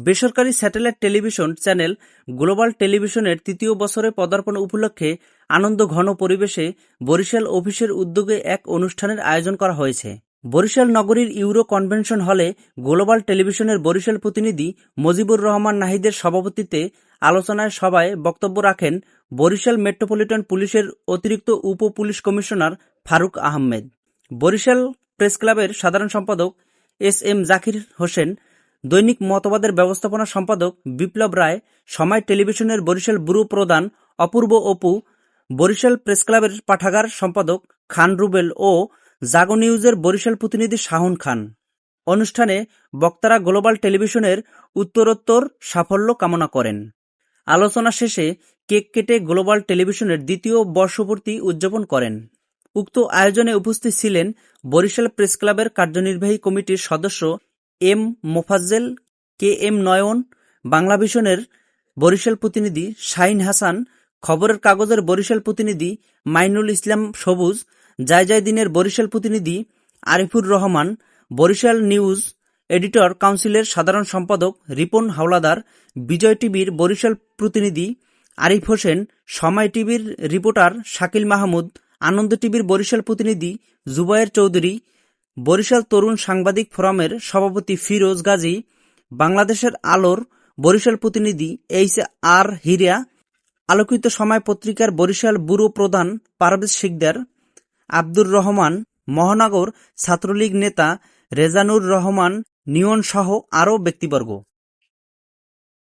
বেসরকারি satellite television channel global টেলিভিশনের তৃতীয় বছরে পদার্পণ উপলক্ষে আনন্দ ঘন পরিবেশে বরিশাল অফিসের উদ্যোগে এক অনুষ্ঠানের আয়োজন করা হয়েছে। বরিশাল নগরীর ইউরো কনভেনশন হলে গ্লোবাল টেলিভিশনের বরিশাল প্রতিনিধি মজিবুর রহমান নাহিদের সভাপতিত্বে আলোচনায় সভায় বক্তব্য রাখেন বরিশাল মেট্রোপলিটন পুলিশের অতিরিক্ত উপ police commissioner Faruk Ahmed, Barishal press ক্লাবের সাধারণ সম্পাদক এস.এম. জাকির হোসেন, দৈনিক মতবাদের ব্যবস্থাপনা সম্পাদক বিপ্লব রায়, সময় টেলিভিশনের বরিশাল ব্যুরো প্রধান অপূর্ব অপু, বরিশাল প্রেস ক্লাবের পাঠাগার সম্পাদক খান রুবেল ও জাগো নিউজের বরিশাল প্রতিনিধি শাহন খান। অনুষ্ঠানে বক্তারা গ্লোবাল টেলিভিশনের উত্তরোত্তর সাফল্য কামনা করেন। আলোচনা শেষে কেক কেটে গ্লোবাল টেলিভিশনের দ্বিতীয় বর্ষপূর্তি উদযাপন করেন। উক্ত আয়োজনে উপস্থিত ছিলেন বরিশাল প্রেস ক্লাবের কার্যনির্বাহী কমিটির সদস্য এম মোফাজ্জেল, কে এম নয়ন, বাংলা ভিশনের বরিশাল প্রতিনিধি শাহিন হাসান, খবরের কাগজের বরিশাল প্রতিনিধি মাইনুল ইসলাম সবুজ, জায়জায়দিনের বরিশাল প্রতিনিধি আরিফুর রহমান, বরিশাল নিউজ এডিটর কাউন্সিলের সাধারণ সম্পাদক রিপন হাওলাদার, বিজয় টিভির বরিশাল প্রতিনিধি আরিফ হোসেন, সময় টিভির রিপোর্টার শাকিল মাহমুদ, আনন্দ টিভির বরিশাল প্রতিনিধি জুবায়ের চৌধুরী, বরিশাল তরুণ সাংবাদিক ফোরামের সভাপতি ফিরোজ গাজী, বাংলাদেশের আলোর বরিশাল প্রতিনিধি এইচ আর হিরা, আলোকিত সময় পত্রিকার বরিশাল ব্যুরো প্রধান পারভেজ শিকদার, আব্দুর রহমান, মহানগর ছাত্রলীগ নেতা রেজানুর রহমান নিয়ন সহ আরও ব্যক্তিবর্গ।